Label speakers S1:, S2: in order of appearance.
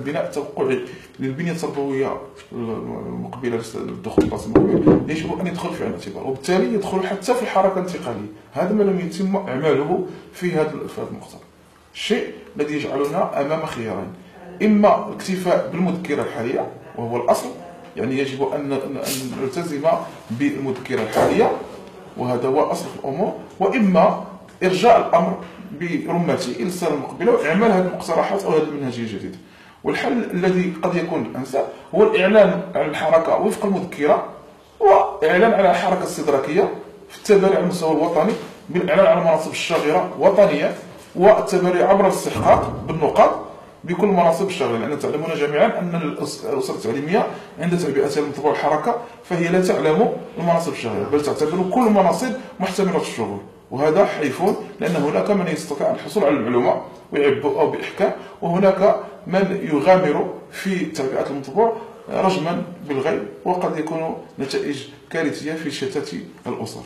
S1: البناء التوقعي للبنيه التربويه المقبله للدخول البلاصه المقبله يجب ان يدخل في عين الاعتبار، وبالتالي يدخل حتى في الحركه الانتقاليه. هذا ما لم يتم اعماله في هذا المقترح، الشيء الذي يجعلنا امام خيارين: اما الاكتفاء بالمذكره الحاليه وهو الاصل، يعني يجب ان نلتزم بالمذكره الحاليه وهذا هو اصل الامور، واما ارجاع الامر برمته الى السنه المقبله واعمال هذه المقترحات او هذه المنهجيه الجديده. والحل الذي قد يكون الانسب هو الاعلان عن الحركه وفق المذكره، واعلان على الحركه الاستدراكيه في التبرع على المستوى الوطني بالاعلان على المناصب الشاغره وطنيا، والتبرع عبر الاستحقاق بالنقاط بكل المناصب الشاغره، لان تعلمون جميعا ان الاسره التعليميه عند تعبئتها لمطبوع الحركه فهي لا تعلم المناصب الشاغره بل تعتبر كل المناصب محتمله الشغل، وهذا حيف، لان هناك من يستطيع الحصول على المعلومه ويعبئ باحكام، وهناك من يغامر في تعبئه المطبوع رجما بالغيب، وقد يكون نتائج كارثيه في شتات الاسر.